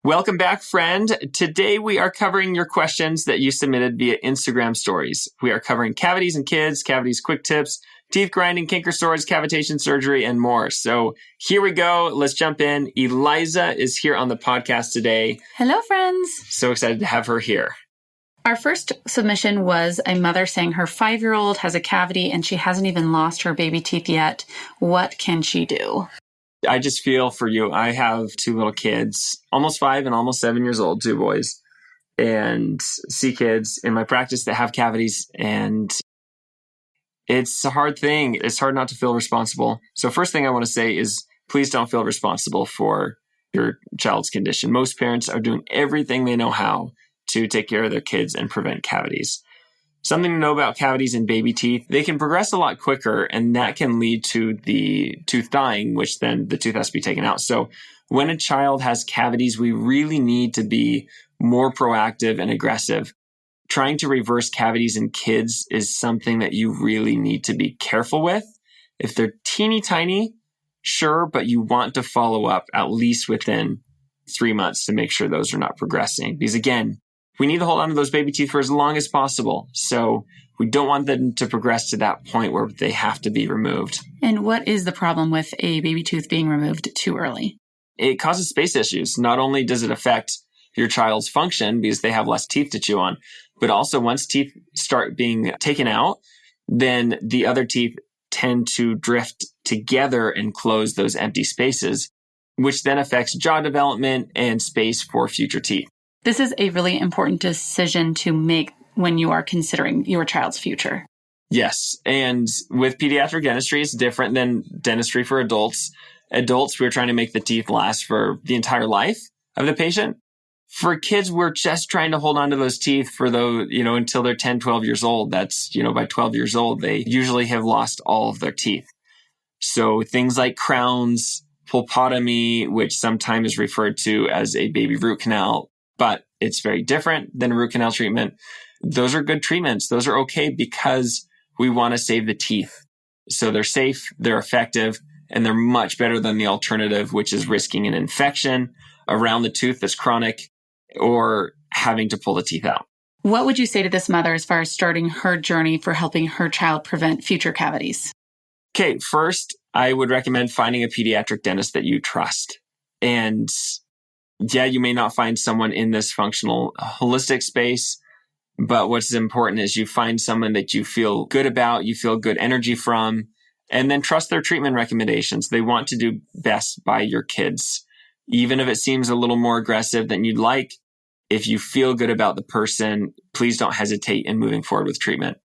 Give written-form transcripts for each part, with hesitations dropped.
Welcome back, friend. Today we are covering your questions that you submitted via Instagram stories. We are covering cavities in kids, cavities quick tips, teeth grinding, Canker sores, cavitation surgery, and more. So here we go. Let's jump in. Eliza is here on the podcast today. Hello, friends. So excited to have her here. Our first submission was a mother saying her 5-year-old has a cavity and she hasn't even lost her baby teeth yet. What can she do? I just feel for you. I have 2 little kids, almost 5 and almost 7 years old, 2 boys, and see kids in my practice that have cavities. And it's a hard thing. It's hard not to feel responsible. So first thing I want to say is please don't feel responsible for your child's condition. Most parents are doing everything they know how to take care of their kids and prevent cavities. Something to know about cavities in baby teeth, they can progress a lot quicker, and that can lead to the tooth dying, which then the tooth has to be taken out. So when a child has cavities, we really need to be more proactive and aggressive. Trying to reverse cavities in kids is something that you really need to be careful with. If they're teeny tiny, sure, but you want to follow up at least within 3 months to make sure those are not progressing. Because again, we need to hold on to those baby teeth for as long as possible. So we don't want them to progress to that point where they have to be removed. And what is the problem with a baby tooth being removed too early? It causes space issues. Not only does it affect your child's function because they have less teeth to chew on, but also once teeth start being taken out, then the other teeth tend to drift together and close those empty spaces, which then affects jaw development and space for future teeth. This is a really important decision to make when you are considering your child's future. Yes. And with pediatric dentistry, it's different than dentistry for adults. Adults, we're trying to make the teeth last for the entire life of the patient. For kids, we're just trying to hold on to those teeth for until they're 10, 12 years old. That's, by 12 years old, they usually have lost all of their teeth. So things like crowns, pulpotomy, which sometimes is referred to as a baby root canal, but it's very different than root canal treatment. Those are good treatments. Those are okay because we want to save the teeth. So they're safe, they're effective, and they're much better than the alternative, which is risking an infection around the tooth that's chronic or having to pull the teeth out. What would you say to this mother as far as starting her journey for helping her child prevent future cavities? Okay, first, I would recommend finding a pediatric dentist that you trust. And yeah, you may not find someone in this functional holistic space, but what's important is you find someone that you feel good about, you feel good energy from, and then trust their treatment recommendations. They want to do best by your kids. Even if it seems a little more aggressive than you'd like, if you feel good about the person, please don't hesitate in moving forward with treatment.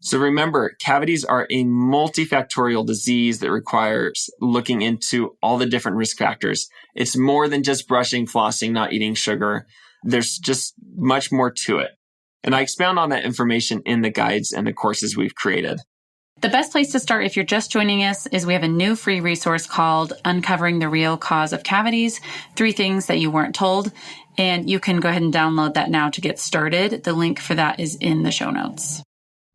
So remember, cavities are a multifactorial disease that requires looking into all the different risk factors. It's more than just brushing, flossing, not eating sugar. There's just much more to it. And I expound on that information in the guides and the courses we've created. The best place to start if you're just joining us is we have a new free resource called Uncovering the Real Cause of Cavities, 3 Things That You Weren't Told. And you can go ahead and download that now to get started. The link for that is in the show notes.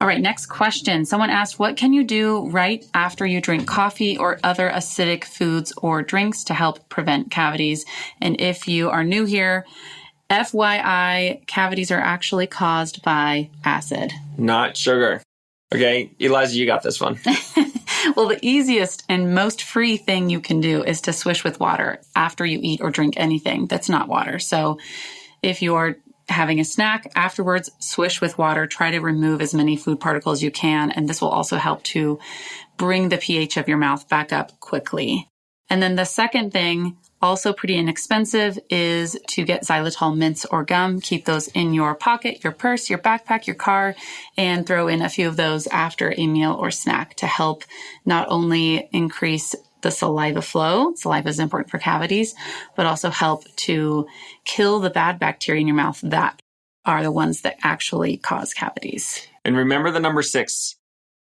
All right, next question. Someone asked, what can you do right after you drink coffee or other acidic foods or drinks to help prevent cavities? And if you are new here, FYI, cavities are actually caused by acid. Not sugar. Okay, Eliza, you got this one. Well, the easiest and most free thing you can do is to swish with water after you eat or drink anything that's not water. So if you are having a snack afterwards, swish with water, try to remove as many food particles you can. And this will also help to bring the pH of your mouth back up quickly. And then the second thing, also pretty inexpensive, is to get xylitol mints or gum. Keep those in your pocket, your purse, your backpack, your car, and throw in a few of those after a meal or snack to help not only increase the saliva flow. Saliva is important for cavities, but also help to kill the bad bacteria in your mouth that are the ones that actually cause cavities. And remember the number 6.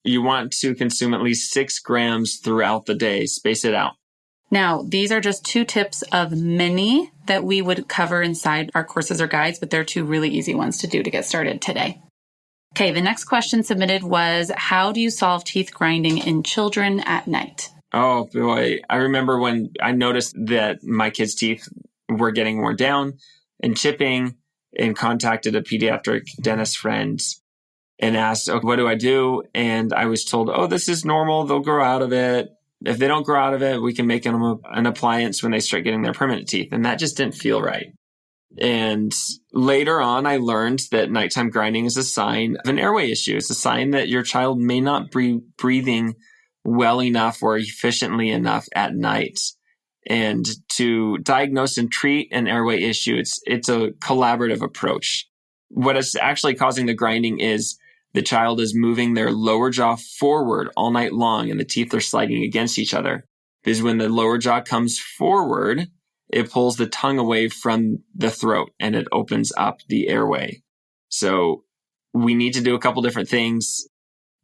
You want to consume at least 6 grams throughout the day. Space it out. Now, these are just 2 tips of many that we would cover inside our courses or guides, but they're 2 really easy ones to do to get started today. Okay, the next question submitted was, how do you solve teeth grinding in children at night? Oh boy, I remember when I noticed that my kids' teeth were getting worn down and chipping, and contacted a pediatric dentist friend and asked, "Okay, what do I do?" And I was told, "Oh, this is normal. They'll grow out of it. If they don't grow out of it, we can make them an appliance when they start getting their permanent teeth." And that just didn't feel right. And later on, I learned that nighttime grinding is a sign of an airway issue. It's a sign that your child may not be breathing well enough or efficiently enough at night. And to diagnose and treat an airway issue, it's a collaborative approach. What is actually causing the grinding is the child is moving their lower jaw forward all night long and the teeth are sliding against each other. Because when the lower jaw comes forward, it pulls the tongue away from the throat and it opens up the airway. So we need to do a couple different things,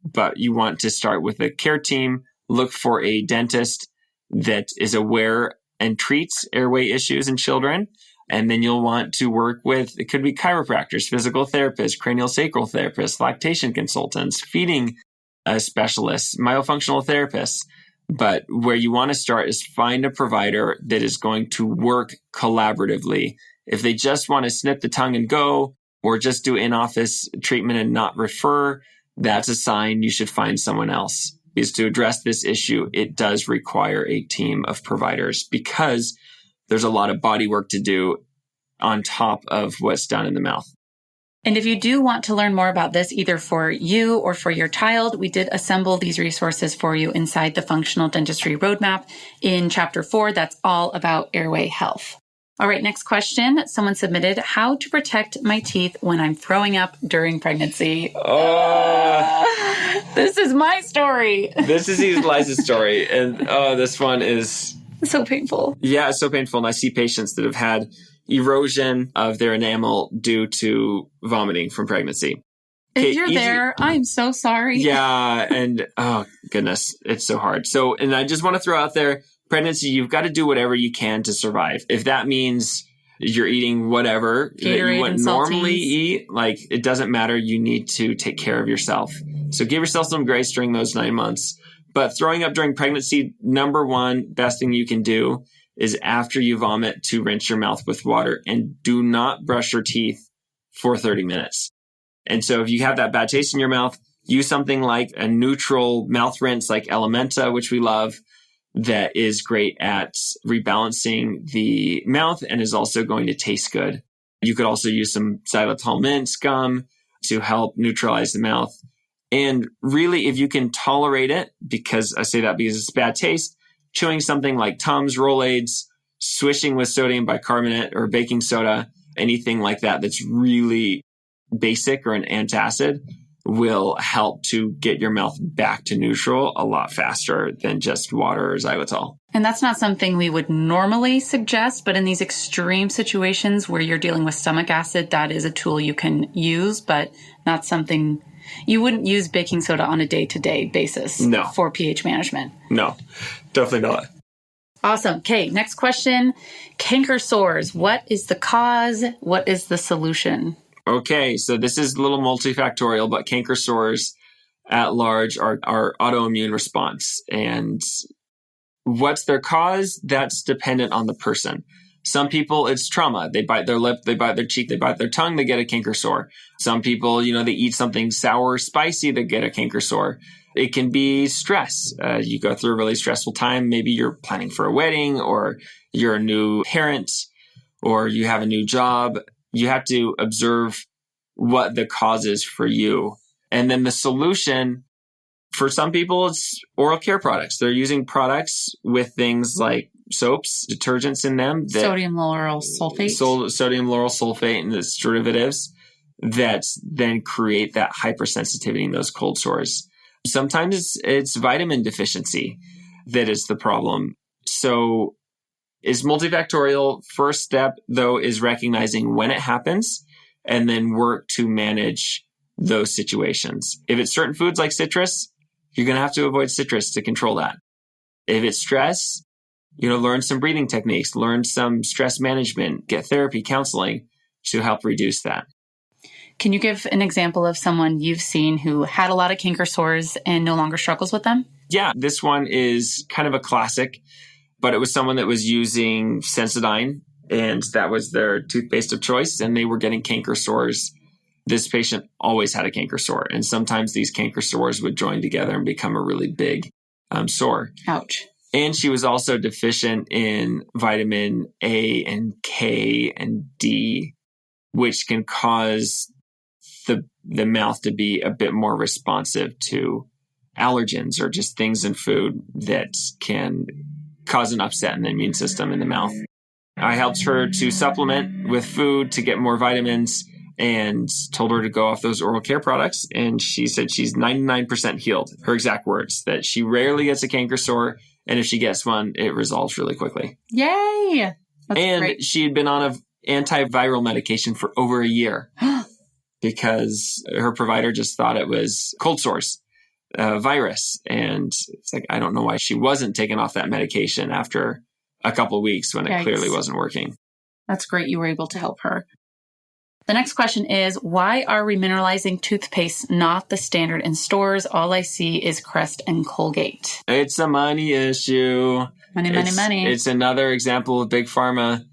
but you want to start with a care team, look for a dentist that is aware and treats airway issues in children. And then you'll want to work with, it could be chiropractors, physical therapists, craniosacral therapists, lactation consultants, feeding specialists, myofunctional therapists. But where you want to start is find a provider that is going to work collaboratively. If they just want to snip the tongue and go, or just do in-office treatment and not refer, that's a sign you should find someone else. Because to address this issue, it does require a team of providers because there's a lot of body work to do on top of what's done in the mouth. And if you do want to learn more about this, either for you or for your child, we did assemble these resources for you inside the Functional Dentistry Roadmap in Chapter 4. That's all about airway health. All right, next question. Someone submitted, how to protect my teeth when I'm throwing up during pregnancy. This is my story. This is Eliza's story. And this one is so painful. Yeah, it's so painful. And I see patients that have had erosion of their enamel due to vomiting from pregnancy. If you're there, I'm so sorry. Yeah. And oh, goodness, it's so hard. So, and I just want to throw out there, pregnancy, you've got to do whatever you can to survive. If that means you're eating whatever Gatorade that you would and normally saltines. eat, like it doesn't matter. You need to take care of yourself. So give yourself some grace during those 9 months. But throwing up during pregnancy, number one, best thing you can do is after you vomit to rinse your mouth with water and do not brush your teeth for 30 minutes. And so if you have that bad taste in your mouth, use something like a neutral mouth rinse like Elementa, which we love, that is great at rebalancing the mouth and is also going to taste good. You could also use some xylitol mint gum to help neutralize the mouth. And really, if you can tolerate it, because I say that because it's bad taste, chewing something like Tums, Rolaids, swishing with sodium bicarbonate or baking soda, anything like that that's really basic or an antacid will help to get your mouth back to neutral a lot faster than just water or xylitol. And that's not something we would normally suggest, but in these extreme situations where you're dealing with stomach acid, that is a tool you can use, but not something you wouldn't use baking soda on a day-to-day basis for pH management. No, definitely not. Awesome. Okay, next question. Canker sores. What is the cause? What is the solution? Okay, so this is a little multifactorial, but canker sores at large are autoimmune response. And what's their cause? That's dependent on the person. Some people, it's trauma. They bite their lip, they bite their cheek, they bite their tongue, they get a canker sore. Some people, they eat something sour or spicy, they get a canker sore. It can be stress. You go through a really stressful time. Maybe you're planning for a wedding, or you're a new parent, or you have a new job. You have to observe what the cause is for you. And then the solution, for some people, it's oral care products. They're using products with things like soaps, detergents in them. Sodium lauryl sulfate. Sodium lauryl sulfate and its derivatives that then create that hypersensitivity in those cold sores. Sometimes it's vitamin deficiency that is the problem. So it's multifactorial. First step, though, is recognizing when it happens and then work to manage those situations. If it's certain foods like citrus, you're going to have to avoid citrus to control that. If it's stress, learn some breathing techniques, learn some stress management, get therapy, counseling to help reduce that. Can you give an example of someone you've seen who had a lot of canker sores and no longer struggles with them? Yeah, this one is kind of a classic, but it was someone that was using Sensodyne and that was their toothpaste of choice, and they were getting canker sores. This patient always had a canker sore, and sometimes these canker sores would join together and become a really big sore. Ouch. And she was also deficient in vitamin A and K and D, which can cause the mouth to be a bit more responsive to allergens or just things in food that can cause an upset in the immune system in the mouth. I helped her to supplement with food to get more vitamins and told her to go off those oral care products. And she said she's 99% healed. Her exact words, that she rarely gets a canker sore. And if she gets one, it resolves really quickly. Yay! That's and great. She had been on an antiviral medication for over a year because her provider just thought it was cold sores, virus. And it's like, I don't know why she wasn't taken off that medication after a couple of weeks when it clearly wasn't working. That's great. You were able to help her. The next question is, why are remineralizing toothpaste not the standard in stores? All I see is Crest and Colgate. It's a money issue. Money. It's another example of big pharma.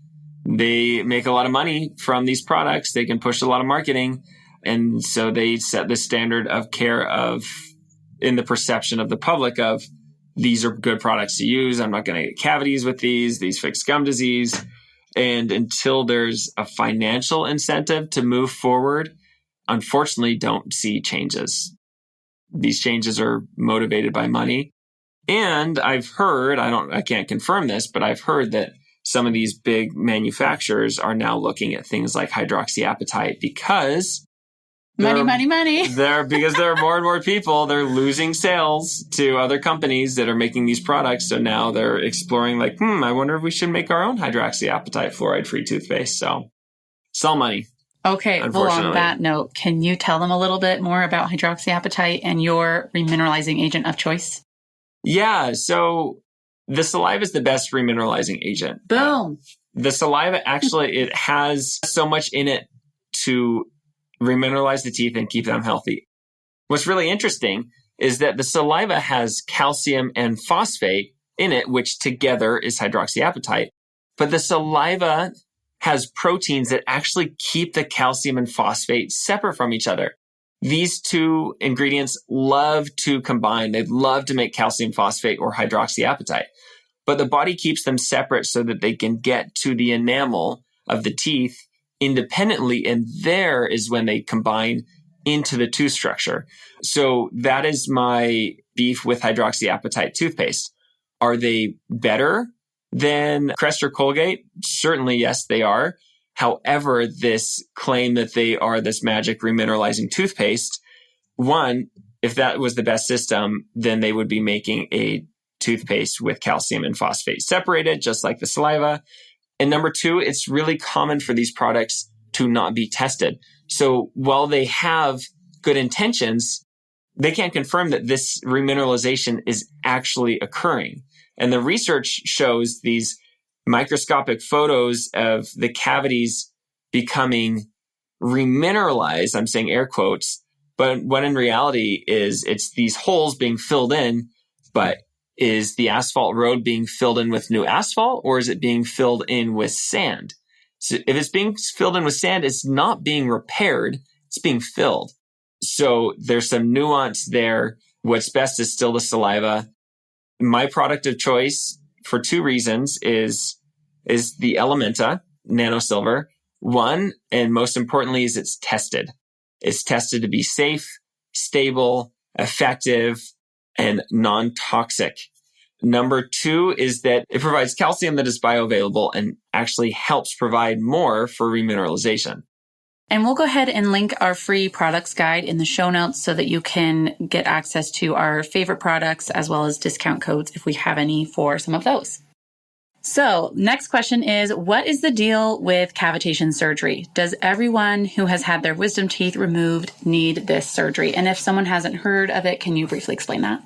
They make a lot of money from these products. They can push a lot of marketing. And so they set the standard of care in the perception of the public of, these are good products to use. I'm not going to get cavities with these fix gum disease. And until there's a financial incentive to move forward, unfortunately, don't see changes. These changes are motivated by money. And I've heard, I can't confirm this, but I've heard that some of these big manufacturers are now looking at things like hydroxyapatite because money. Because there are more and more people, they're losing sales to other companies that are making these products. So now they're exploring like, I wonder if we should make our own hydroxyapatite fluoride-free toothpaste. So it's all money. Okay. Well, on that note, can you tell them a little bit more about hydroxyapatite and your remineralizing agent of choice? Yeah. So the saliva is the best remineralizing agent. Boom. The saliva, actually, it has so much in it to remineralize the teeth and keep them healthy. What's really interesting is that the saliva has calcium and phosphate in it, which together is hydroxyapatite. But the saliva has proteins that actually keep the calcium and phosphate separate from each other. These two ingredients love to combine. They love to make calcium phosphate or hydroxyapatite. But the body keeps them separate so that they can get to the enamel of the teeth independently, and there is when they combine into the tooth structure. So that is my beef with hydroxyapatite toothpaste. Are they better than Crest or Colgate? Certainly, yes, they are. However, this claim that they are this magic remineralizing toothpaste, one, if that was the best system, then they would be making a toothpaste with calcium and phosphate separated, just like the saliva. And number two, it's really common for these products to not be tested. So while they have good intentions, they can't confirm that this remineralization is actually occurring. And the research shows these microscopic photos of the cavities becoming remineralized, I'm saying air quotes, but what in reality is it's these holes being filled in, but is the asphalt road being filled in with new asphalt, or is it being filled in with sand? So if it's being filled in with sand, it's not being repaired, it's being filled. So there's some nuance there. What's best is still the saliva. My product of choice for two reasons is the Elementa Nano Silver. One, and most importantly, is it's tested. It's tested to be safe, stable, effective, and non-toxic. Number two is that it provides calcium that is bioavailable and actually helps provide more for remineralization. And we'll go ahead and link our free products guide in the show notes so that you can get access to our favorite products as well as discount codes if we have any for some of those. So next question is, what is the deal with cavitation surgery? Does everyone who has had their wisdom teeth removed need this surgery? And if someone hasn't heard of it, can you briefly explain that?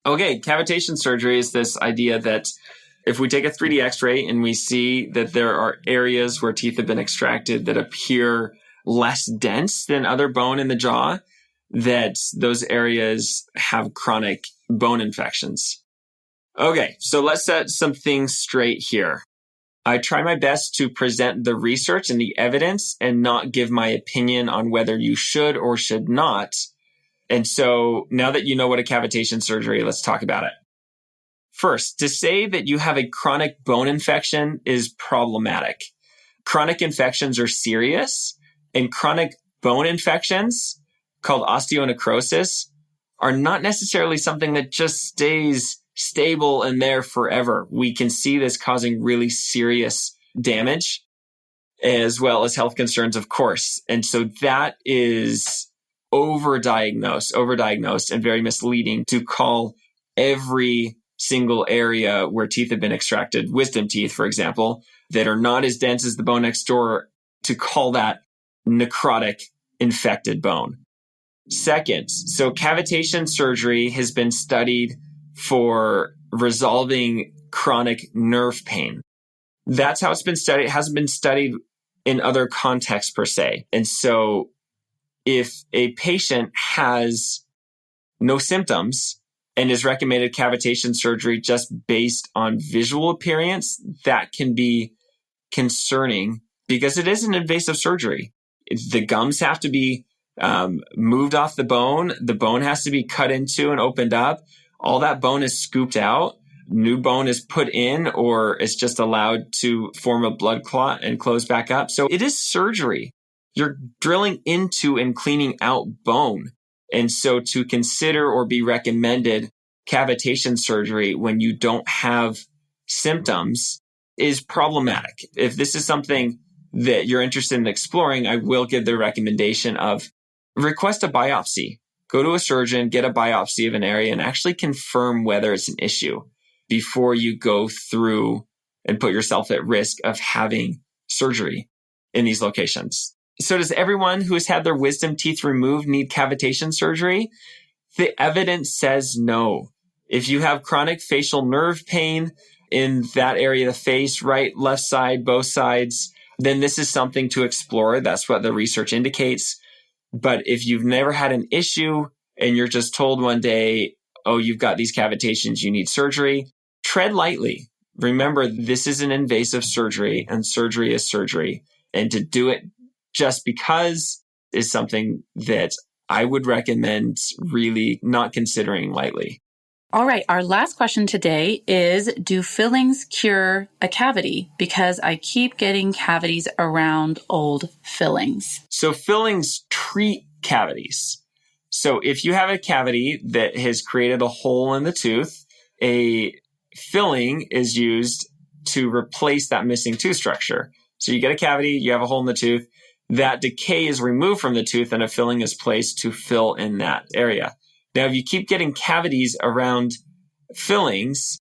Okay, cavitation surgery is this idea that if we take a 3D x-ray and we see that there are areas where teeth have been extracted that appear less dense than other bone in the jaw, that those areas have chronic bone infections. Okay, so let's set some things straight here. I try my best to present the research and the evidence and not give my opinion on whether you should or should not. And so now that you know what a cavitation surgery, let's talk about it. First, to say that you have a chronic bone infection is problematic. Chronic infections are serious, and chronic bone infections, called osteonecrosis, are not necessarily something that just stays stable and there forever. We can see this causing really serious damage, as well as health concerns, of course. And so that is overdiagnosed, and very misleading to call every single area where teeth have been extracted, wisdom teeth, for example, that are not as dense as the bone next door, to call that necrotic infected bone. Second, so cavitation surgery has been studied for resolving chronic nerve pain. That's how it's been studied. It hasn't been studied in other contexts per se. And so if a patient has no symptoms and is recommended cavitation surgery just based on visual appearance, that can be concerning because it is an invasive surgery. The gums have to be moved off the bone. The bone has to be cut into and opened up. All that bone is scooped out. New bone is put in, or it's just allowed to form a blood clot and close back up. So it is surgery. You're drilling into and cleaning out bone. And so to consider or be recommended cavitation surgery when you don't have symptoms is problematic. If this is something that you're interested in exploring, I will give the recommendation of request a biopsy. Go to a surgeon, get a biopsy of an area, and actually confirm whether it's an issue before you go through and put yourself at risk of having surgery in these locations. So does everyone who has had their wisdom teeth removed need cavitation surgery? The evidence says no. If you have chronic facial nerve pain in that area of the face, right, left side, both sides, then this is something to explore. That's what the research indicates. But if you've never had an issue and you're just told one day, oh, you've got these cavitations, you need surgery, tread lightly. Remember, this is an invasive surgery, and surgery is surgery. And to do it just because is something that I would recommend really not considering lightly. All right. Our last question today is, do fillings cure a cavity? Because I keep getting cavities around old fillings. So fillings treat cavities. So if you have a cavity that has created a hole in the tooth, a filling is used to replace that missing tooth structure. So you get a cavity, you have a hole in the tooth, that decay is removed from the tooth and a filling is placed to fill in that area. Now, if you keep getting cavities around fillings,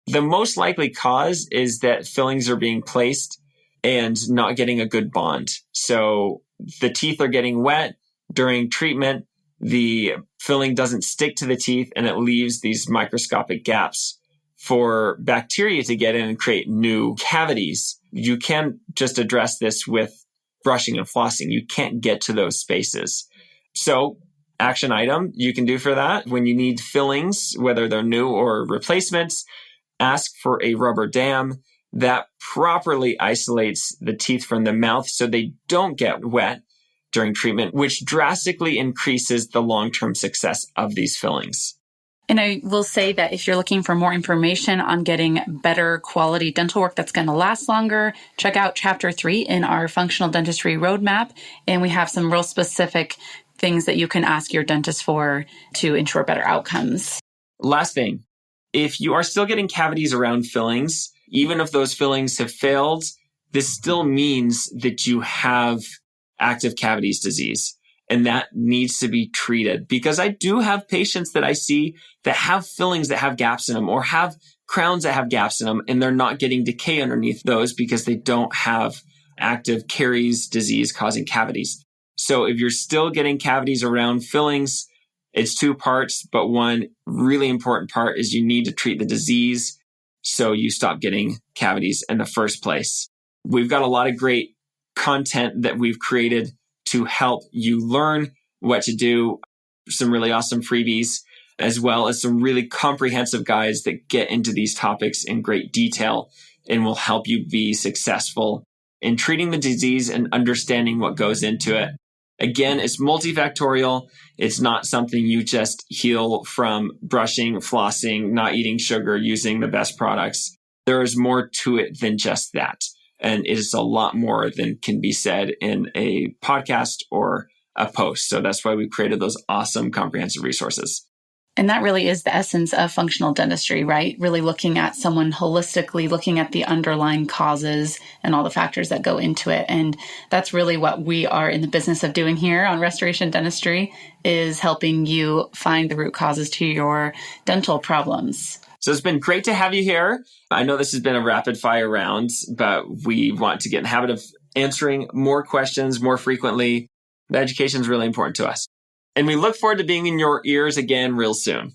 the most likely cause is that fillings are being placed and not getting a good bond. So the teeth are getting wet during treatment, the filling doesn't stick to the teeth, and it leaves these microscopic gaps for bacteria to get in and create new cavities. You can't just address this with brushing and flossing. You can't get to those spaces. So action item you can do for that when you need fillings, whether they're new or replacements, ask for a rubber dam that properly isolates the teeth from the mouth so they don't get wet during treatment, which drastically increases the long-term success of these fillings. And I will say that if you're looking for more information on getting better quality dental work that's going to last longer, check out Chapter 3 in our Functional Dentistry Roadmap. And we have some real specific things that you can ask your dentist for to ensure better outcomes. Last thing, if you are still getting cavities around fillings, even if those fillings have failed, this still means that you have active cavities disease. And that needs to be treated, because I do have patients that I see that have fillings that have gaps in them, or have crowns that have gaps in them, and they're not getting decay underneath those because they don't have active caries disease causing cavities. So if you're still getting cavities around fillings, it's two parts, but one really important part is you need to treat the disease so you stop getting cavities in the first place. We've got a lot of great content that we've created to help you learn what to do, some really awesome freebies, as well as some really comprehensive guides that get into these topics in great detail. and will help you be successful in treating the disease and understanding what goes into it. Again, it's multifactorial. It's not something you just heal from brushing, flossing, not eating sugar, using the best products. There is more to it than just that. And it is a lot more than can be said in a podcast or a post. So that's why we created those awesome comprehensive resources. And that really is the essence of functional dentistry, right? Really looking at someone holistically, looking at the underlying causes and all the factors that go into it. And that's really what we are in the business of doing here on Restoration Dentistry, is helping you find the root causes to your dental problems. So it's been great to have you here. I know this has been a rapid fire round, but we want to get in the habit of answering more questions more frequently. The education is really important to us. And we look forward to being in your ears again real soon.